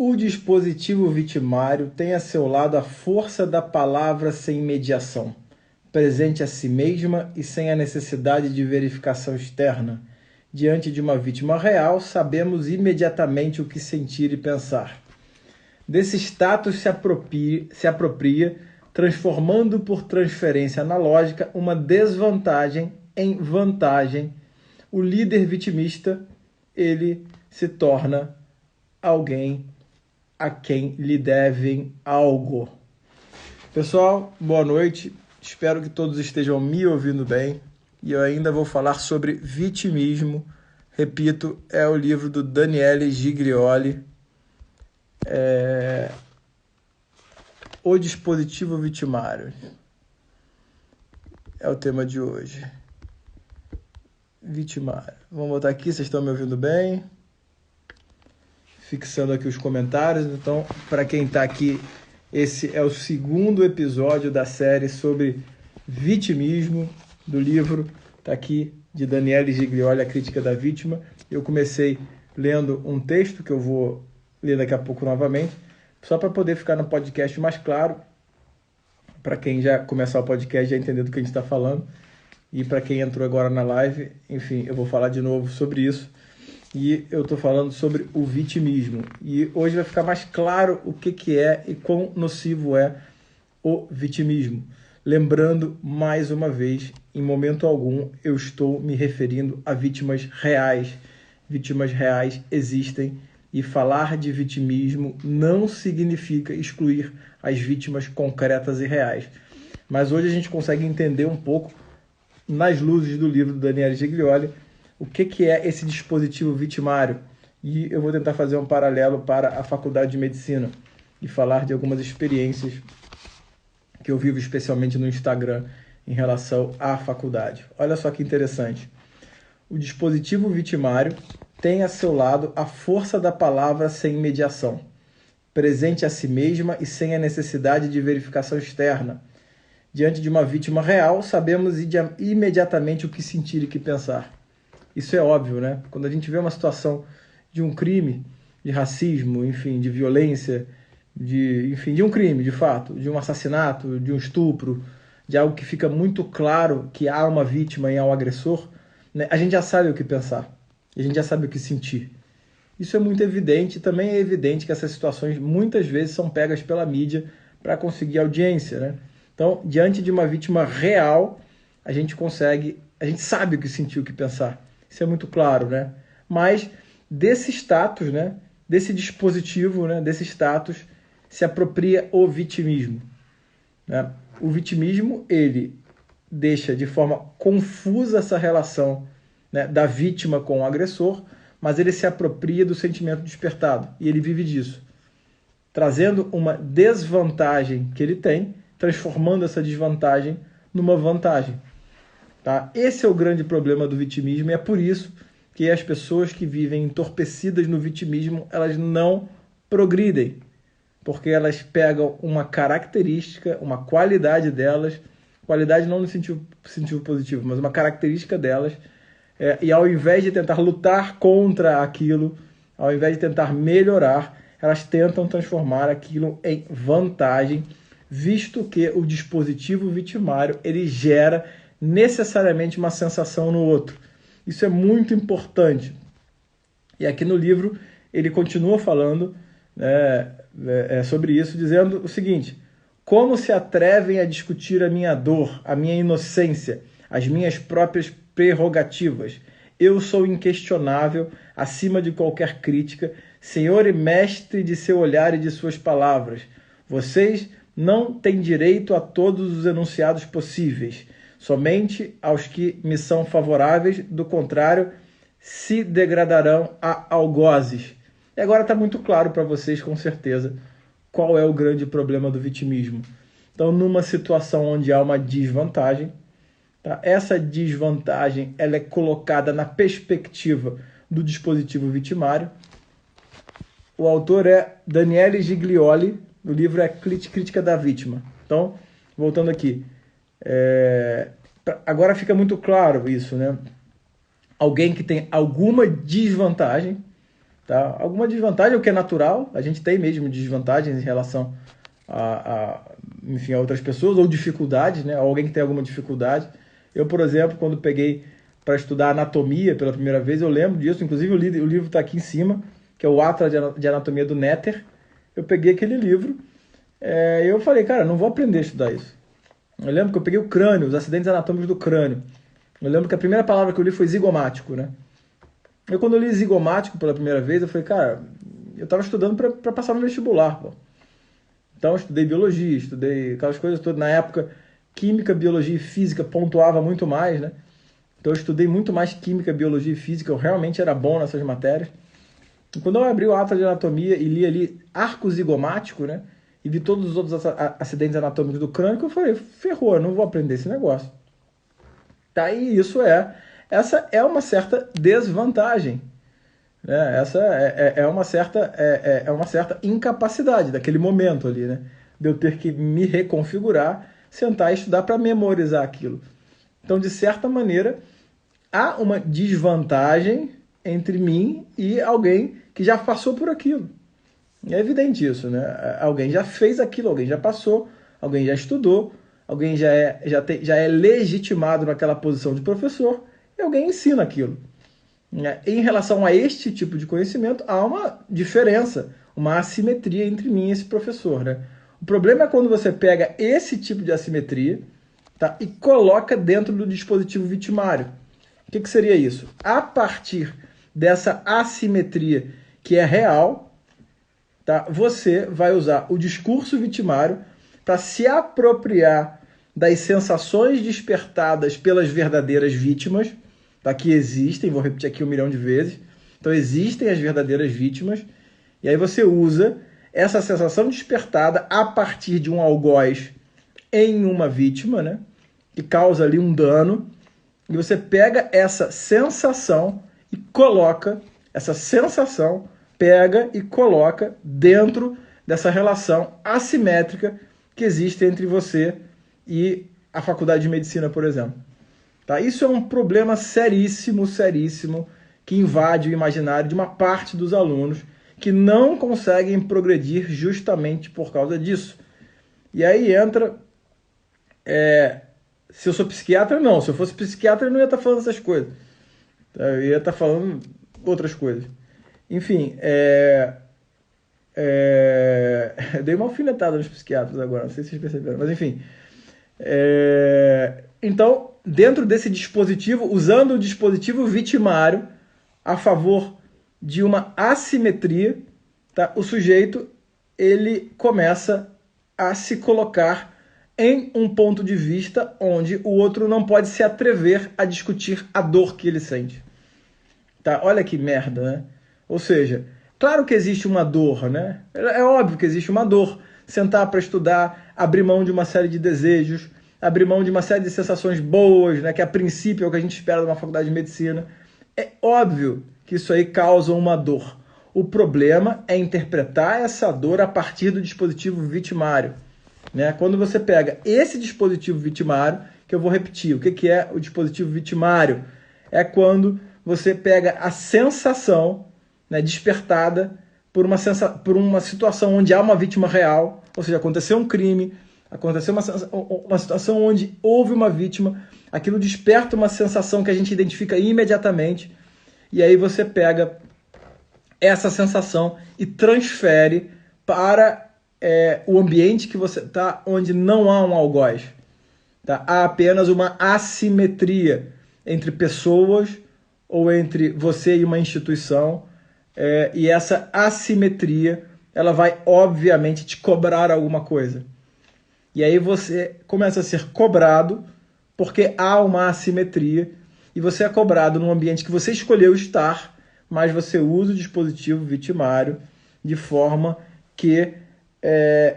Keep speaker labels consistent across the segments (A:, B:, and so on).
A: O dispositivo vitimário tem a seu lado a força da palavra sem mediação, presente a si mesma e sem a necessidade de verificação externa. Diante de uma vítima real, sabemos imediatamente o que sentir e pensar. Desse status se apropria, transformando por transferência analógica uma desvantagem em vantagem. O líder vitimista, ele se torna alguém a quem lhe devem algo. Pessoal, boa noite. Espero que todos estejam me ouvindo bem. E eu ainda vou falar sobre vitimismo. Repito, é o livro do Daniele Giglioli. O dispositivo vitimário. É o tema de hoje. Vitimário. Vamos botar aqui, vocês estão me ouvindo bem? Fixando aqui os comentários. Então, para quem está aqui, esse é o segundo episódio da série sobre vitimismo, do livro, está aqui, de Daniele Giglioli, A Crítica da Vítima. Eu comecei lendo um texto que eu vou ler daqui a pouco novamente, só para poder ficar no podcast mais claro, para quem já começar o podcast já entender do que a gente está falando, e para quem entrou agora na live, enfim, eu vou falar de novo sobre isso. E eu estou falando sobre o vitimismo. E hoje vai ficar mais claro o que é e quão nocivo é o vitimismo. Lembrando, mais uma vez, em momento algum, eu estou me referindo a vítimas reais. Vítimas reais existem e falar de vitimismo não significa excluir as vítimas concretas e reais. Mas hoje a gente consegue entender um pouco, nas luzes do livro do Daniele Giglioli, o que é esse dispositivo vitimário. E eu vou tentar fazer um paralelo para a Faculdade de Medicina e falar de algumas experiências que eu vivo especialmente no Instagram em relação à faculdade. Olha só que interessante. O dispositivo vitimário tem a seu lado a força da palavra sem mediação, presente a si mesma e sem a necessidade de verificação externa. Diante de uma vítima real, sabemos imediatamente o que sentir e o que pensar. Isso é óbvio, né? Quando a gente vê uma situação de um crime, de racismo, enfim, de violência, de um crime, de fato, de um assassinato, de um estupro, de algo que fica muito claro que há uma vítima e há um agressor, né? A gente já sabe o que pensar, a gente já sabe o que sentir. Isso é muito evidente, também é evidente que essas situações muitas vezes são pegas pela mídia para conseguir audiência, né? Então, diante de uma vítima real, a gente sabe o que sentir, o que pensar. Isso é muito claro, né? Mas desse status, né, desse dispositivo, né, desse status, se apropria o vitimismo, né? O vitimismo, ele deixa de forma confusa essa relação, né, da vítima com o agressor, mas ele se apropria do sentimento despertado, e ele vive disso, trazendo uma desvantagem que ele tem, transformando essa desvantagem numa vantagem. Tá? Esse é o grande problema do vitimismo e é por isso que as pessoas que vivem entorpecidas no vitimismo, elas não progridem, porque elas pegam uma característica, uma qualidade delas, qualidade não no sentido positivo, mas uma característica delas, e ao invés de tentar lutar contra aquilo, ao invés de tentar melhorar, elas tentam transformar aquilo em vantagem, visto que o dispositivo vitimário ele gera necessariamente uma sensação no outro. Isso é muito importante. E aqui no livro ele continua falando, sobre isso, dizendo o seguinte: como se atrevem a discutir a minha dor, a minha inocência, as minhas próprias prerrogativas? Eu sou inquestionável, acima de qualquer crítica, senhor e mestre de seu olhar e de suas palavras. Vocês não têm direito a todos os enunciados possíveis, somente aos que me são favoráveis, do contrário, se degradarão a algozes. E agora está muito claro para vocês, com certeza, qual é o grande problema do vitimismo. Então, numa situação onde há uma desvantagem, tá? Essa desvantagem ela é colocada na perspectiva do dispositivo vitimário. O autor é Daniele Giglioli, o livro é Crítica da Vítima. Então, voltando aqui, agora fica muito claro isso, né? Alguém que tem alguma desvantagem, tá? Alguma desvantagem, o que é natural, a gente tem mesmo desvantagens em relação enfim, a outras pessoas, ou dificuldades, né? Alguém que tem alguma dificuldade. Eu, por exemplo, quando peguei para estudar anatomia pela primeira vez, eu lembro disso, inclusive o livro está aqui em cima, que é o Atlas de Anatomia do Netter. Eu peguei aquele livro e eu falei, cara, não vou aprender a estudar isso. Eu lembro que eu peguei o crânio, os acidentes anatômicos do crânio. Eu lembro que a primeira palavra que eu li foi zigomático, né? Eu, quando eu li zigomático pela primeira vez, eu falei, cara, eu estava estudando para passar no vestibular, pô. Então eu estudei biologia, estudei aquelas coisas todas. Na época, química, biologia e física pontuava muito mais, né? Então eu estudei muito mais química, biologia e física. Eu realmente era bom nessas matérias. E quando eu abri o Atlas de Anatomia e li ali arco zigomático, né? E vi todos os outros acidentes anatômicos do crânio, eu falei, ferrou, eu não vou aprender esse negócio. Tá, e essa é uma certa desvantagem, né? Essa é uma certa incapacidade daquele momento ali, né? De eu ter que me reconfigurar, sentar e estudar para memorizar aquilo. Então, de certa maneira, há uma desvantagem entre mim e alguém que já passou por aquilo. É evidente isso, né? Alguém já fez aquilo, alguém já passou, alguém já estudou, alguém já é legitimado naquela posição de professor e alguém ensina aquilo. Em relação a este tipo de conhecimento, há uma diferença, uma assimetria entre mim e esse professor, né? O problema é quando você pega esse tipo de assimetria, tá, e coloca dentro do dispositivo vitimário. O que seria isso? A partir dessa assimetria que é real, tá, você vai usar o discurso vitimário para se apropriar das sensações despertadas pelas verdadeiras vítimas, tá, que existem, vou repetir aqui 1 milhão de vezes. Então existem as verdadeiras vítimas, e aí você usa essa sensação despertada a partir de um algoz em uma vítima, né, que causa ali um dano, e você pega essa sensação e coloca, pega e coloca dentro dessa relação assimétrica que existe entre você e a faculdade de medicina, por exemplo. Tá? Isso é um problema seríssimo, seríssimo, que invade o imaginário de uma parte dos alunos que não conseguem progredir justamente por causa disso. E aí entra... se eu sou psiquiatra, não. Se eu fosse psiquiatra, eu não ia estar falando essas coisas. Eu ia estar falando outras coisas. Enfim, eu dei uma alfinetada nos psiquiatras agora, não sei se vocês perceberam, mas enfim. Então, dentro desse dispositivo, usando o dispositivo vitimário a favor de uma assimetria, tá, o sujeito ele começa a se colocar em um ponto de vista onde o outro não pode se atrever a discutir a dor que ele sente. Tá? Olha que merda, né? Ou seja, claro que existe uma dor, né? É óbvio que existe uma dor. Sentar para estudar, abrir mão de uma série de desejos, abrir mão de uma série de sensações boas, né? Que a princípio é o que a gente espera de uma faculdade de medicina. É óbvio que isso aí causa uma dor. O problema é interpretar essa dor a partir do dispositivo vitimário. Né? Quando você pega esse dispositivo vitimário, que eu vou repetir, o que é o dispositivo vitimário? É quando você pega a sensação, né, despertada por uma situação onde há uma vítima real, ou seja, aconteceu um crime, aconteceu uma situação onde houve uma vítima, aquilo desperta uma sensação que a gente identifica imediatamente, e aí você pega essa sensação e transfere para o ambiente que você está, onde não há um algoz. Tá? Há apenas uma assimetria entre pessoas ou entre você e uma instituição, e essa assimetria ela vai, obviamente, te cobrar alguma coisa. E aí você começa a ser cobrado porque há uma assimetria e você é cobrado num ambiente que você escolheu estar, mas você usa o dispositivo vitimário de forma que,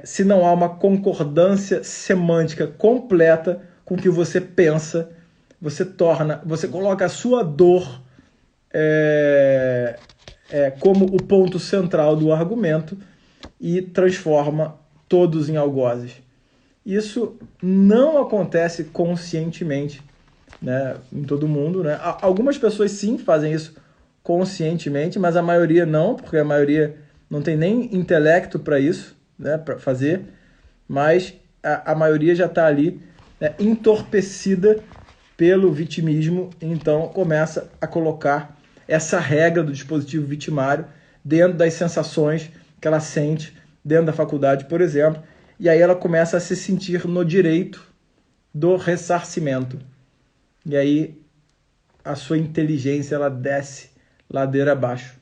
A: se não há uma concordância semântica completa com o que você pensa, você coloca a sua dor como o ponto central do argumento e transforma todos em algozes. Isso não acontece conscientemente, né, em todo mundo, né? Algumas pessoas sim fazem isso conscientemente, mas a maioria não, porque a maioria não tem nem intelecto para isso, né, para fazer, mas a maioria já está ali, né, entorpecida pelo vitimismo, então começa a colocar essa regra do dispositivo vitimário dentro das sensações que ela sente dentro da faculdade, por exemplo, e aí ela começa a se sentir no direito do ressarcimento. E aí a sua inteligência ela desce ladeira abaixo,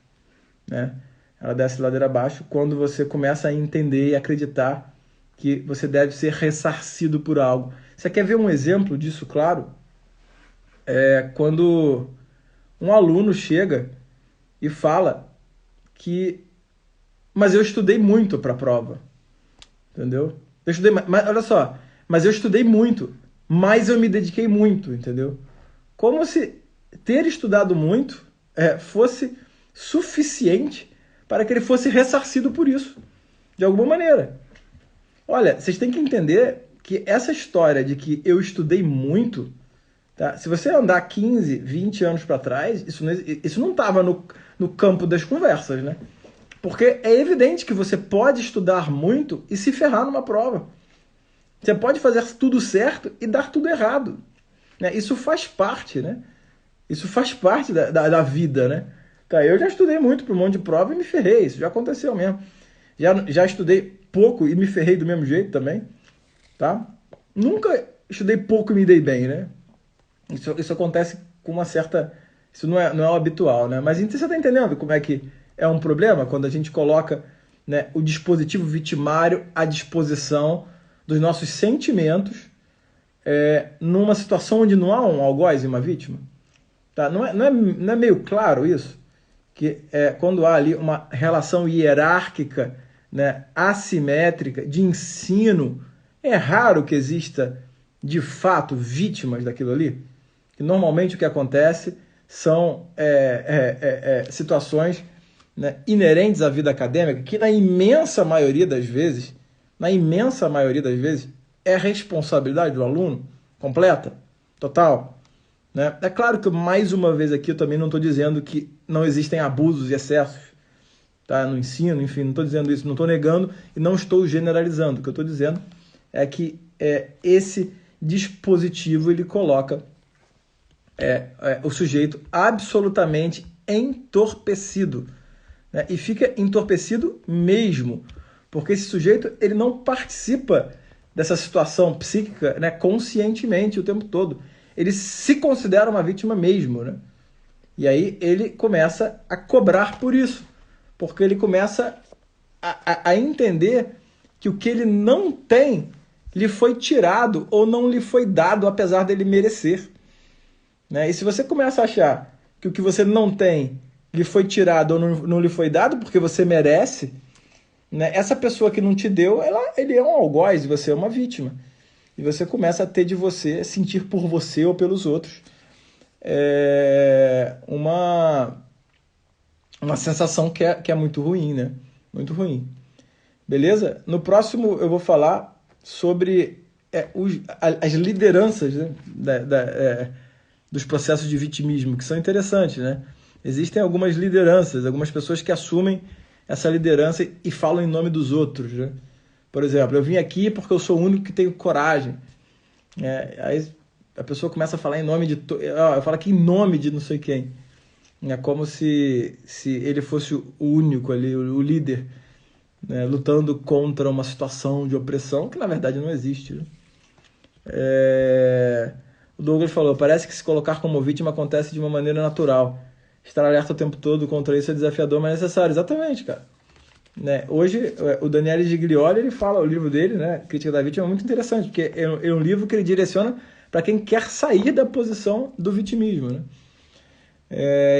A: né? Ela desce ladeira abaixo quando você começa a entender e acreditar que você deve ser ressarcido por algo. Você quer ver um exemplo disso, claro? Quando um aluno chega e fala que mas eu estudei muito para a prova, entendeu? Eu estudei, mas olha só, mas eu estudei muito, mas eu me dediquei muito, entendeu? Como se ter estudado muito fosse suficiente para que ele fosse ressarcido por isso, de alguma maneira. Olha, vocês têm que entender que essa história de que eu estudei muito, tá? Se você andar 15, 20 anos para trás, isso não estava no campo das conversas, né? Porque é evidente que você pode estudar muito e se ferrar numa prova. Você pode fazer tudo certo e dar tudo errado, né? Isso faz parte, né? Isso faz parte da vida, né? Tá, eu já estudei muito para um monte de prova e me ferrei. Isso já aconteceu mesmo. Já estudei pouco e me ferrei do mesmo jeito também, tá? Nunca estudei pouco e me dei bem, né? Isso acontece com uma certa... Isso não é o habitual, né? Mas você está entendendo como é que é um problema quando a gente coloca, né, o dispositivo vitimário à disposição dos nossos sentimentos numa situação onde não há um algoz e uma vítima? Tá? Não é meio claro isso? Que quando há ali uma relação hierárquica, né, assimétrica de ensino, é raro que exista de fato vítimas daquilo ali. Que normalmente o que acontece são situações, né, inerentes à vida acadêmica, que na imensa maioria das vezes, é responsabilidade do aluno, completa, total. Né? É claro que, mais uma vez aqui, eu também não estou dizendo que não existem abusos e excessos, tá, no ensino, enfim, não estou dizendo isso, não estou negando e não estou generalizando. O que eu estou dizendo é que esse dispositivo ele coloca o sujeito absolutamente entorpecido, né? E fica entorpecido mesmo, porque esse sujeito ele não participa dessa situação psíquica, né, conscientemente o tempo todo. Ele se considera uma vítima mesmo, né? E aí ele começa a cobrar por isso, porque ele começa a entender que o que ele não tem lhe foi tirado ou não lhe foi dado, apesar dele merecer, né? E se você começa a achar que o que você não tem lhe foi tirado ou não lhe foi dado porque você merece, né? Essa pessoa que não te deu, ele é um algoz e você é uma vítima. E você começa a ter de você, sentir por você ou pelos outros, uma sensação que é muito ruim, né? Muito ruim. Beleza? No próximo eu vou falar sobre as lideranças, né, dos processos de vitimismo, que são interessantes, né? Existem algumas lideranças, algumas pessoas que assumem essa liderança e falam em nome dos outros, né? Por exemplo, eu vim aqui porque eu sou o único que tenho coragem. Aí a pessoa começa a falar em nome de... eu falo aqui em nome de não sei quem. É como se ele fosse o único ali, o líder, né, lutando contra uma situação de opressão que na verdade não existe, né? O Douglas falou, parece que se colocar como vítima acontece de uma maneira natural. Estar alerta o tempo todo contra isso é desafiador, mas necessário. Exatamente, cara. Né? Hoje, o Daniele Giglioli, ele fala, o livro dele, né, Crítica da Vítima, é muito interessante, porque é um livro que ele direciona para quem quer sair da posição do vitimismo, né?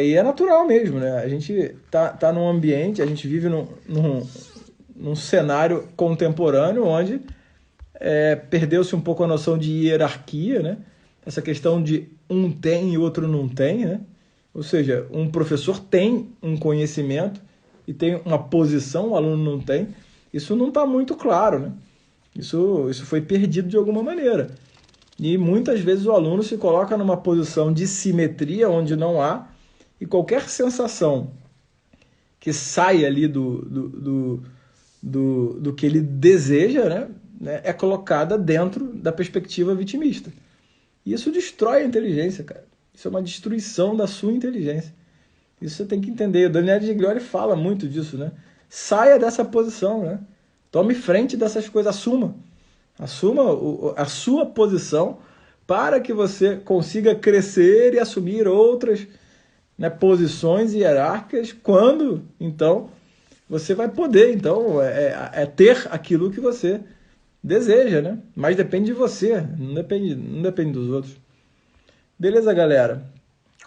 A: E é natural mesmo, né? A gente tá num ambiente, a gente vive num cenário contemporâneo onde perdeu-se um pouco a noção de hierarquia, né? Essa questão de um tem e outro não tem, né? Ou seja, um professor tem um conhecimento e tem uma posição, o aluno não tem. Isso não está muito claro, né? Isso foi perdido de alguma maneira. E muitas vezes o aluno se coloca numa posição de simetria onde não há E qualquer sensação que sai ali do que ele deseja, né, é colocada dentro da perspectiva vitimista. E isso destrói a inteligência, cara. Isso é uma destruição da sua inteligência. Isso você tem que entender. O Daniel de Gliori fala muito disso, né? Saia dessa posição, né? Tome frente dessas coisas, assuma. Assuma a sua posição para que você consiga crescer e assumir outras, né, posições hierárquicas quando, então, você vai poder, então, ter aquilo que você deseja, né? Mas depende de você, não depende dos outros. Beleza, galera?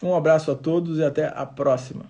A: Um abraço a todos e até a próxima.